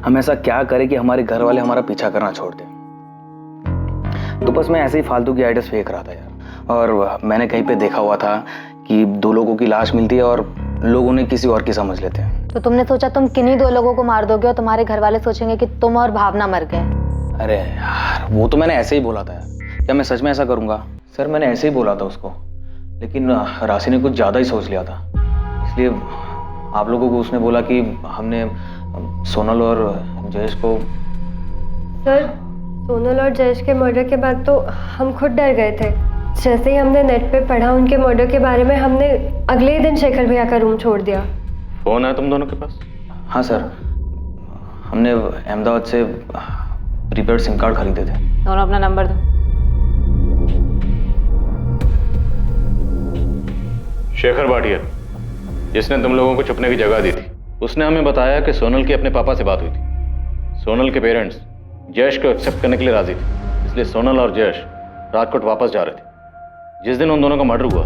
हम ऐसा क्या करें कि हमारे घर वाले हमारा पीछा करना छोड़ दें। तो बस मैं ऐसे ही फालतू की आइडियाज फेंक रहा था यार। और मैंने कहीं पे देखा हुआ था कि 2 लोगों की लाश मिलती है और लोग उन्हें किसी और की समझ लेते हैं। तो तुमने सोचा तुम किन्हीं 2 लोगों को मार दोगे और तुम्हारे घर वाले सोचेंगे कि तुम और भावना मर गए? अरे यार, वो तो मैंने ऐसे ही बोला था। क्या मैं सच में ऐसा करूंगा? सर, मैंने ऐसे ही बोला था उसको, लेकिन राशि ने कुछ ज़्यादा ही सोच लिया था। इसलिए आप लोगों को उसने बोला कि हमने सोनल और जयेश को। सर, सोनल और जयेश के मर्डर के बाद तो हम खुद डर गए थे। जैसे ही हमने नेट पे पढ़ा उनके मर्डर के बारे में, हमने अगले ही दिन शेखर भैया का रूम छोड़ दिया। फोन है तुम दोनों के पास? हाँ सर, हमने अहमदाबाद से प्रीपेड सिम कार्ड खरीदे थे। दोनों अपना नंबर दो। शेखर भाटिया, जिसने तुम लोगों को छुपने की जगह दी थी, उसने हमें बताया कि सोनल की अपने पापा से बात हुई थी। सोनल के पेरेंट्स जयेश को एक्सेप्ट करने के लिए राजी थे, इसलिए सोनल और जयेश राजकोट वापस जा रहे थे। जिस दिन उन दोनों का मर्डर हुआ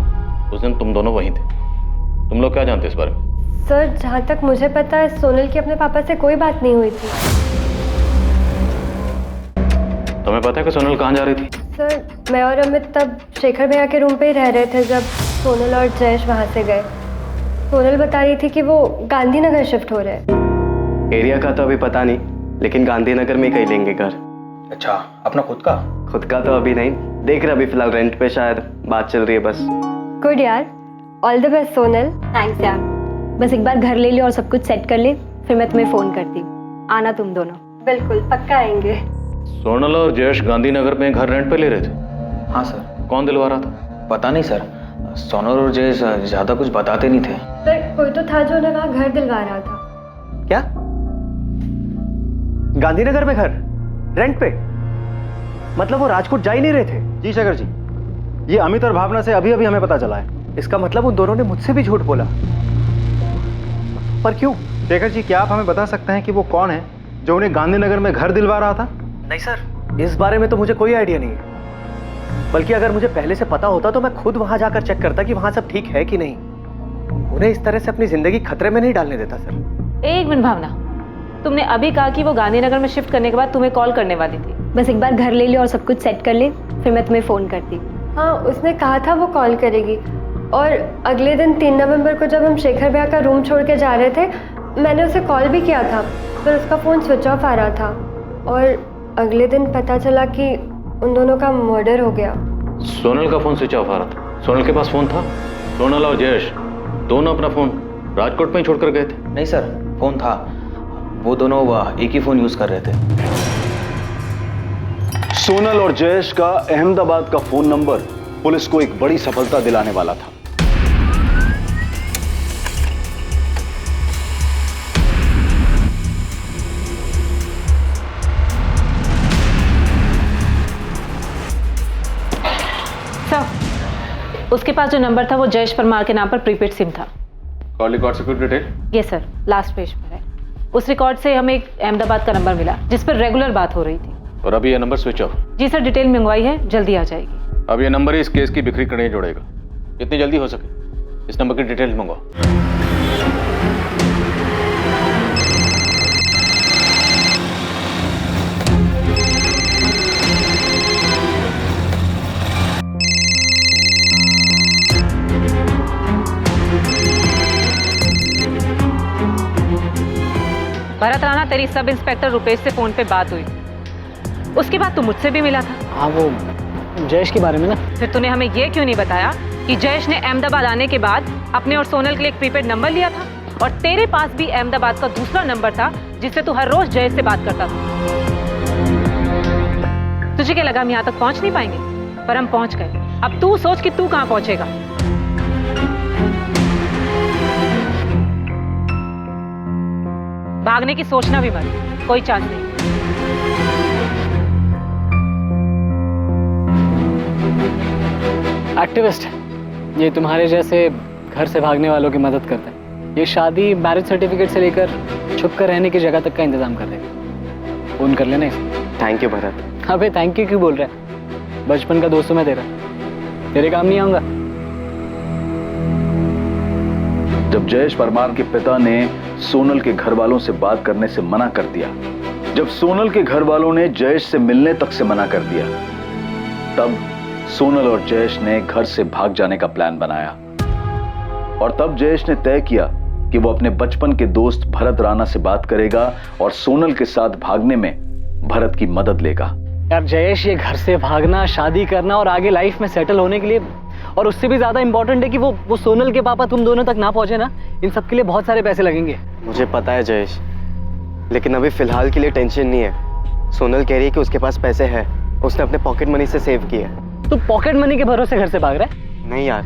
उस दिन तुम दोनों वहीं थे। तुम लोग क्या जानते हो इस बारे में? सर, जहाँ तक मुझे पता है सोनल की अपने पापा से कोई बात नहीं हुई थी। तुम्हें पता है कि सोनल कहाँ जा रही थी? सर, मैं और अमित तब शेखर भैया के रूम पे ही रह रहे थे जब सोनल और जयेश वहाँ से गए। सोनल बता रही थी कि वो गांधीनगर शिफ्ट हो रहे हैं। एरिया का तो अभी पता नहीं, लेकिन गांधीनगर में ही कहीं लेंगे घर। अच्छा, अपना खुद का? खुद का तो अभी नहीं, देख रहे अभी फिलहाल रेंट पे, शायद बात चल रही है बस। गुड यार, all the best Sonal. Thanks यार। बस एक बार घर ले ले और सब कुछ सेट कर ले, फिर मैं तुम्हें फोन करती हूँ। आना तुम दोनों। बिल्कुल, पक्का आएंगे। सोनल और जयेश गांधीनगर में घर रेंट पे ले रहे थे? हाँ सर। कौन दिलवा रहा था? पता नहीं सर, सोनल और जयेश ज्यादा कुछ बताते नहीं थे। सर, कोई तो था जो उन्हें वहाँ घर दिलवा रहा था। क्या? गांधीनगर में घर रेंट पे? मतलब वो राजकोट जा ही नहीं रहे थे? जी शेखर जी, ये अमित और भावना से अभी अभी हमें पता चला है। इसका मतलब उन दोनों ने मुझसे भी झूठ बोला। पर क्यों? शेखर जी, क्या आप हमें बता सकते हैं कि वो कौन है जो उन्हें गांधीनगर में घर दिलवा रहा था? नहीं सर, इस बारे में तो मुझे कोई आइडिया नहीं है। बल्कि अगर मुझे पहले से पता होता तो मैं खुद वहां जाकर चेक करता कि वहां सब ठीक है कि नहीं। उन्हें इस तरह से अपनी जिंदगी खतरे में नहीं डालने देता सर। एक मिनट भावना, तुमने अभी कहा कि वो गांधीनगर में शिफ्ट करने के बाद तुम्हें कॉल करने वाली थी। बस एक बार घर ले ले और सब कुछ सेट कर ले, फिर मैं तुम्हें फ़ोन करती हूँ। हाँ, उसने कहा था वो कॉल करेगी। और अगले दिन 3 नवंबर को जब हम शेखर भैया का रूम छोड़ के जा रहे थे, मैंने उसे कॉल भी किया था, पर उसका फ़ोन स्विच ऑफ आ रहा था। और अगले दिन पता चला कि उन दोनों का मर्डर हो गया। सोनल का फोन स्विच ऑफ आ रहा था? सोनल के पास फोन था? सोनल और जयेश दोनों अपना फोन राजकोट में ही छोड़कर गए थे? नहीं सर, फोन था। वो दोनों एक ही फोन यूज कर रहे थे। सोनल और जयेश का अहमदाबाद का फोन नंबर पुलिस को एक बड़ी सफलता दिलाने वाला था। सर, उसके पास जो नंबर था वो जयेश परमार के नाम पर प्रीपेड सिम था। Call record security detail? ये सर, लास्ट पेज पर है। उस रिकॉर्ड से हमें एक अहमदाबाद का नंबर मिला जिस पर रेगुलर बात हो रही थी। और अभी ये नंबर स्विच ऑफ? जी सर, डिटेल मंगवाई है, जल्दी आ जाएगी। अब ये नंबर ही इस केस की बिखरी कड़ियाँ जोड़ेगा। जितनी जल्दी हो सके इस नंबर की डिटेल्स मंगवाओ। भरत राणा, तेरी सब इंस्पेक्टर रुपेश से फोन पे बात हुई। उसके बाद तू मुझसे भी मिला था। हाँ, वो जयेश के बारे में ना। फिर तूने हमें ये क्यों नहीं बताया कि जयेश ने अहमदाबाद आने के बाद अपने और सोनल के लिए एक प्रीपेड नंबर लिया था और तेरे पास भी अहमदाबाद का दूसरा नंबर था जिससे तू हर रोज जयेश से बात करता था। तुझे क्या लगा हम यहाँ तक पहुंच नहीं पाएंगे? पर हम पहुंच गए। अब तू सोच कि तू कहाँ पहुंचेगा। भागने की सोचना भी मत, कोई चांस नहीं। एक्टिविस्ट है ये, तुम्हारे जैसे घर से भागने वालों की मदद करता है। ये शादी, मैरिज सर्टिफिकेट से लेकर छुप कर रहने की जगह तक का इंतजाम कर देगा। फोन कर लेना इसे। Thank you Bharat. अबे थैंक यू क्यों बोल रहा है? बचपन का दोस्त हूं मैं तेरा, तेरे काम नहीं आऊंगा। जब जयेश परमार के पिता ने सोनल के घर वालों से बात करने से मना कर दिया, जब सोनल के घर वालों ने जयेश से मिलने तक से मना कर दिया, तब सोनल और जयेश ने घर से भाग जाने का प्लान बनाया। और तब जयेश ने तय किया कि वो अपने बचपन के दोस्त भरत राणा से बात करेगा और सोनल के साथ भागने में भरत की मदद लेगा। यार जयेश, ये घर से भागना, शादी करना और आगे लाइफ में सेटल होने के लिए, और उससे भी ज्यादा इंपॉर्टेंट है कि वो सोनल के पापा तुम दोनों तक ना पहुंचे ना, इन सब के लिए बहुत सारे पैसे लगेंगे। मुझे पता है जयेश, लेकिन अभी फिलहाल के लिए टेंशन नहीं है। सोनल कह रही है कि उसके पास पैसे हैं, उसने अपने पॉकेट मनी से सेव किए। तू पॉकेट मनी के भरोसे घर से भाग रहा है? नहीं यार,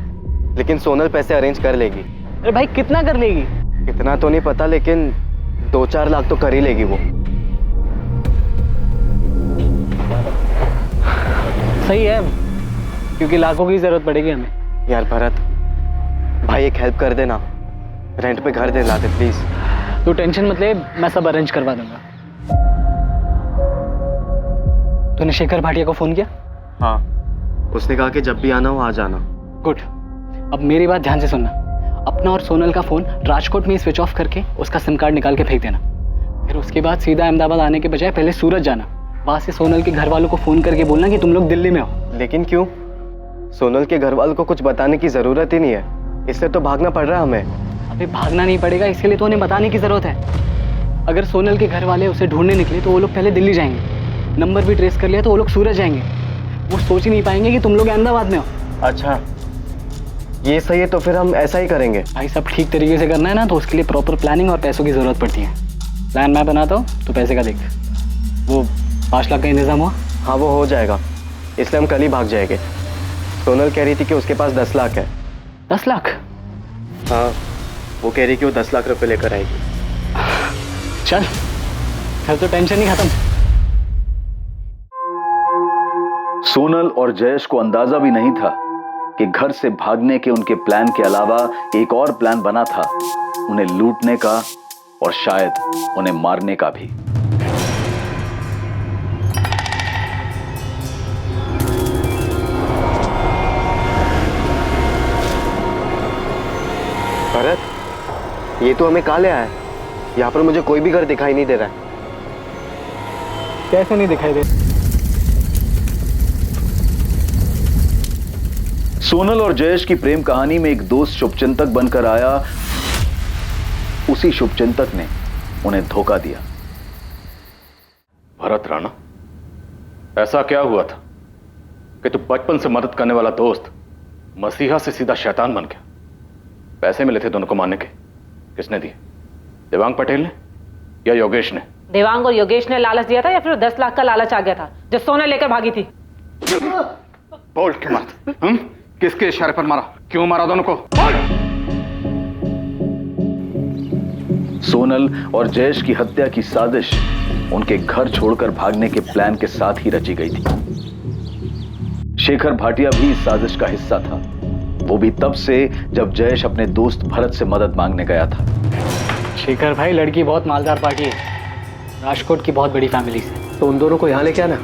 लेकिन सोनल पैसे अरेंज कर लेगी। अरे भाई, कितना कर लेगी? कितना तो नहीं पता, लेकिन 2-4 लाख तो कर ही लेगी वो। सही है, क्योंकि लाखों की जरूरत पड़ेगी हमें। यार भरत भाई, एक हेल्प कर देना, रेंट पे घर दिला दे प्लीज। तू टेंशन मत ले, मैं सब अरेंज करवा दूंगा। तूने शेखर भाटिया को फोन किया? हाँ, उसने कहा कि जब भी आना हो आ जाना। गुड। अब मेरी बात ध्यान से सुनना। अपना और सोनल का फोन राजकोट में ही स्विच ऑफ करके उसका सिम कार्ड निकाल के फेंक देना। फिर उसके बाद सीधा अहमदाबाद आने के बजाय पहले सूरत जाना। वहां से सोनल के घर वालों को फोन करके बोलना कि तुम लोग दिल्ली में हो। लेकिन क्यों? सोनल के घर वालों को कुछ बताने की जरूरत ही नहीं है, इसलिए तो भागना पड़ रहा है हमें। अभी भागना नहीं पड़ेगा, इसके लिए तो उन्हें बताने की जरूरत है। अगर सोनल के घर वाले उसे ढूंढने निकले तो वो लोग पहले दिल्ली जाएंगे, नंबर भी ट्रेस कर लिया तो वो लोग सूरत जाएंगे। वो सोच ही नहीं पाएंगे कि तुम लोग अहमदाबाद में हो। अच्छा, ये सही है, तो फिर हम ऐसा ही करेंगे। भाई सब ठीक तरीके से करना है ना, तो उसके लिए प्रॉपर प्लानिंग और पैसों की जरूरत पड़ती है। प्लान मैं बनाता हूँ तो पैसे का देख। वो 5 लाख का इंतजाम हुआ? हाँ, वो हो जाएगा, इसलिए हम कल ही भाग जाएंगे। सोनल कह रही थी कि उसके पास 10 लाख है। 10 लाख? हाँ, वो कह रही कि वो 10 लाख रुपए लेकर आएगी। चल, फिर तो टेंशन ही खत्म। सोनल और जयेश को अंदाजा भी नहीं था कि घर से भागने के उनके प्लान के अलावा एक और प्लान बना था, उन्हें लूटने का और शायद उन्हें मारने का भी। भरत, ये तो हमें कहाँ ले आया है? यहाँ पर मुझे कोई भी घर दिखाई नहीं दे रहा है। कैसे नहीं दिखाई दे? सोनल और जयेश की प्रेम कहानी में एक दोस्त शुभचिंतक बनकर आया, उसी शुभचिंतक ने उन्हें धोखा दिया। भरत राणा, ऐसा क्या हुआ था कि तू बचपन से मदद करने वाला दोस्त मसीहा से सीधा शैतान बन गया? पैसे मिले थे दोनों को मारने के, किसने दिए? देवांग पटेल ने या योगेश ने? देवांग और योगेश ने लालच दिया था या फिर 10 लाख का लालच आ गया था जो सोना लेकर भागी थी? बोल के मार। किसके इशारे पर मारा? क्यों मारा दोनों को? सोनल और जयेश की हत्या की साजिश उनके घर छोड़कर भागने के प्लान के साथ ही रची गई थी। शेखर भाटिया भी इस साजिश का हिस्सा था, वो भी तब से जब जयेश अपने दोस्त भरत से मदद मांगने गया था। शेखर भाई लड़की बहुत मालदार पार्टी है, राजकोट की बहुत बड़ी फैमिली से। तो उन दोनों को यहाँ लेके आना,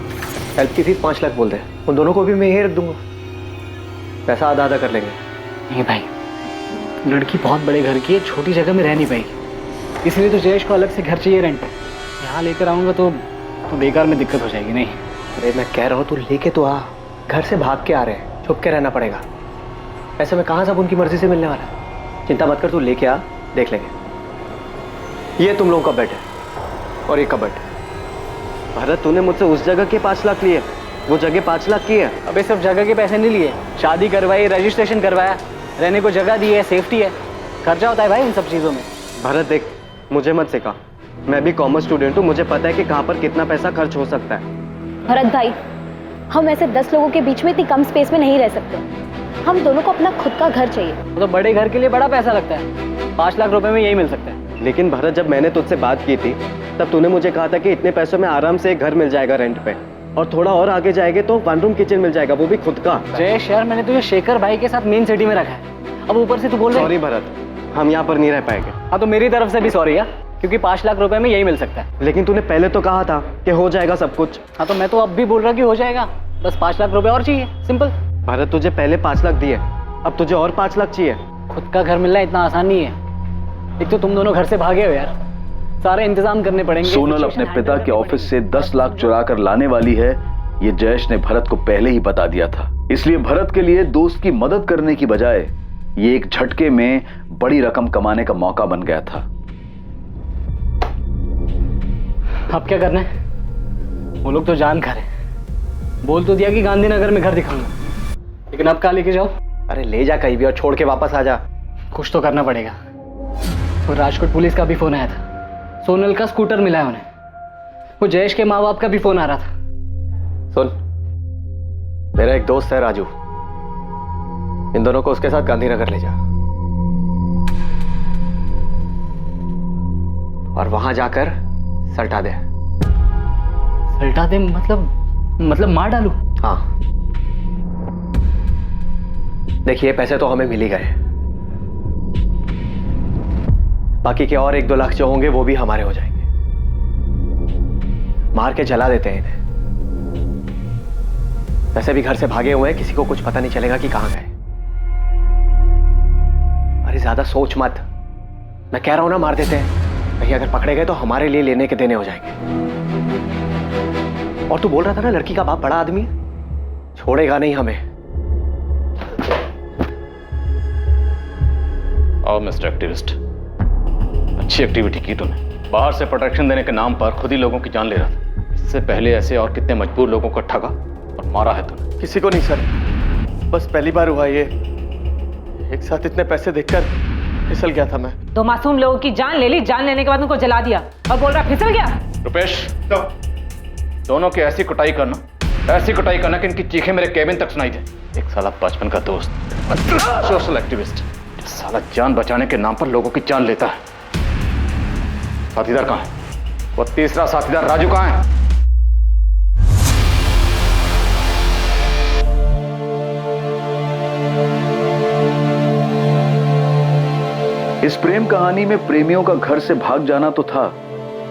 हेल्प की फीस 5 लाख बोल दे, उन दोनों को भी मैं यहीं रख दूंगा, पैसा आधा आधा कर लेंगे। नहीं भाई, लड़की बहुत बड़े घर की है, छोटी जगह में रह नहीं पाएगी, इसलिए तो जयेश को अलग से घर चाहिए रेंट पे। यहाँ लेकर आऊँगा तो बेकार में दिक्कत हो जाएगी। नहीं अरे मैं कह रहा हूँ तू लेके तो आ, घर से भाग के आ रहे हैं, छुप के रहना पड़ेगा। ऐसे में कहाँ सब उनकी मर्जी से मिलने वाला है। चिंता मत कर, तू लेके आ, देख लेंगे। ये तुम लोगों का बेड है और ये कबर्ड। भरत, तूने मुझसे उस जगह के 5 लाख लिए, वो जगह 5 लाख की है। अबे सिर्फ जगह के पैसे नहीं लिए, शादी करवाई, रजिस्ट्रेशन करवाया, रहने को जगह दी है, सेफ्टी है, खर्चा होता है भाई इन सब चीज़ों में। भरत देख, मुझे मत सिखा, मैं भी कॉमर्स स्टूडेंट हूँ, मुझे पता है कि कहाँ पर कितना पैसा खर्च हो सकता है। भरत भाई, हम ऐसे 10 लोगों के बीच में इतनी कम स्पेस में नहीं रह सकते। हम दोनों को अपना खुद का घर चाहिए। तो बड़े घर के लिए बड़ा पैसा लगता है, 5 लाख रुपए में यही मिल सकता है। लेकिन भरत, जब मैंने तुझसे बात की थी तब तूने मुझे कहा था कि इतने पैसों में आराम से एक घर मिल जाएगा रेंट पे, और थोड़ा और आगे जाएंगे तो 1 रूम किचन मिल जाएगा, वो भी खुद का। जयेश यार, मैंने तुझे शेखर भाई के साथ मेन सिटी में रखा है, अब ऊपर से तू बोल रहा है। सॉरी भरत, हम यहाँ पर नहीं रह पाएंगे। हाँ तो मेरी तरफ से भी सॉरी यार, क्योंकि 5 लाख रुपए में यही मिल सकता है। लेकिन तूने पहले तो कहा था कि हो जाएगा सब कुछ। हाँ तो मैं तो अब भी बोल रहा कि हो जाएगा, बस 5 लाख रुपए और चाहिए, सिंपल। भरत, तुझे पहले 5 लाख दिए, अब तुझे और 5 लाख चाहिए। खुद का घर मिलना इतना आसान नहीं है। एक तो तुम दोनों घर से भागे हो यार, सारे इंतजाम करने पड़ेंगे। सोनल अपने पिता के ऑफिस से 10 लाख चुरा कर लाने वाली है, ये जयेश ने भरत को पहले ही बता दिया था। इसलिए भरत के लिए दोस्त की मदद करने की बजाय ये एक झटके में बड़ी रकम कमाने का मौका बन गया था। अब क्या करना है? वो लोग तो जान खा रहे, बोल तो दिया कि गांधीनगर में घर दिखाऊंगा, लेकिन अब कहाँ लेके जाओ? अरे ले जा कहीं भी और छोड़ के वापस आ जा। कुछ तो करना पड़ेगा। और राजकोट पुलिस का भी फोन आया था, सोनल का स्कूटर मिला है उन्हें। वो जयेश के माँ बाप का भी फोन आ रहा था। सुन, मेरा एक दोस्त है राजू, इन दोनों को उसके साथ गांधीनगर ले जा और वहां जाकर सल्टा दे। सल्टा दे मतलब मार डालू? हाँ, देखिए पैसे तो हमें मिल ही गए, बाकी के और 1-2 लाख जो होंगे वो भी हमारे हो जाएंगे। मार के जला देते हैं इन्हें। वैसे भी घर से भागे हुए हैं, किसी को कुछ पता नहीं चलेगा कि कहां गए। अरे ज्यादा सोच मत, मैं कह रहा हूं ना, मार देते हैं, कहीं अगर पकड़े गए तो हमारे लिए लेने के देने हो जाएंगे। और तू बोल रहा था ना लड़की का बाप बड़ा आदमी है, छोड़ेगा नहीं हमें। आओ मिस्टर एक्टिविस्ट, अच्छी एक्टिविटी की तूने। बाहर से प्रोटेक्शन देने के नाम पर खुद ही लोगों की जान ले रहा था। इससे पहले ऐसे और कितने मजबूर लोगों को ठगा और मारा है तूने? किसी को नहीं सर, बस पहली बार हुआ ये। एक साथ इतने पैसे देखकर फिसल गया था मैं। 2 मासूम लोगों की जान ले ली, जान लेने के बाद उनको जला दिया और बोल रहा फिसल गया। रुपेश, दोनों की ऐसी कुटाई करना कि इनकी चीखें मेरे केबिन तक सुनाई दे। एक साला बचपन का दोस्त, सोशल एक्टिविस्ट, साला जान बचाने के नाम पर लोगों की जान लेता है। साथीदार कहाँ है? वो तीसरा साथीदार राजू कहाँ है? इस प्रेम कहानी में प्रेमियों का घर से भाग जाना तो था,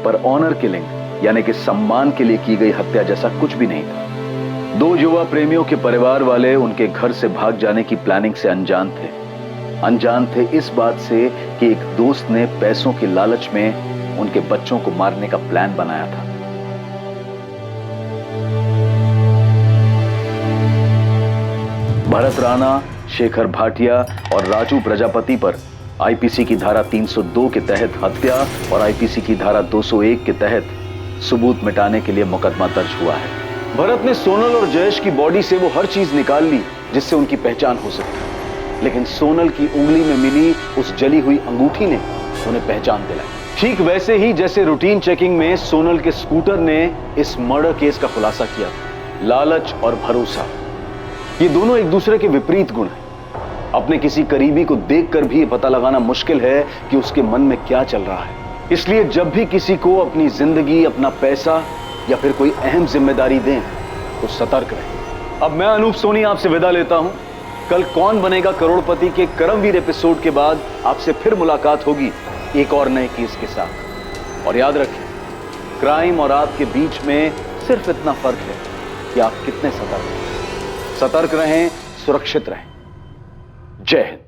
पर ऑनर किलिंग यानी कि सम्मान के लिए की गई हत्या जैसा कुछ भी नहीं था। 2 युवा प्रेमियों के परिवार वाले उनके घर से भाग जाने की प्लानिंग से अनजान थे इस बात से कि एक दोस्त ने पैसों के लालच में उनके बच्चों को मारने का प्लान बनाया था। भरत राणा, शेखर भाटिया और राजू प्रजापति पर आईपीसी की धारा 302 के तहत हत्या और आईपीसी की धारा 201 के तहत सबूत मिटाने के लिए मुकदमा दर्ज हुआ है। भरत ने सोनल और जयेश की बॉडी से वो हर चीज निकाल ली जिससे उनकी पहचान हो सके, लेकिन सोनल की उंगली में मिली उस जली हुई अंगूठी ने उन्हें पहचान दिलाई। ठीक वैसे ही जैसे रूटीन चेकिंग में सोनल के स्कूटर ने इस मर्डर केस का खुलासा किया था। लालच और भरोसा, ये दोनों एक दूसरे के विपरीत गुण हैं। अपने किसी करीबी को देखकर भी पता लगाना मुश्किल है कि उसके मन में क्या चल रहा है। इसलिए जब भी किसी को अपनी जिंदगी, अपना पैसा या फिर कोई अहम जिम्मेदारी दें तो सतर्क रहें। अब मैं अनूप सोनी आपसे विदा लेता हूं। कल कौन बनेगा करोड़पति के करमवीर एपिसोड के बाद आपसे फिर मुलाकात होगी एक और नए केस के साथ। और याद रखें, क्राइम और आपके बीच में सिर्फ इतना फर्क है कि आप कितने सतर्क रहें, सुरक्षित रहें। जय हिंद।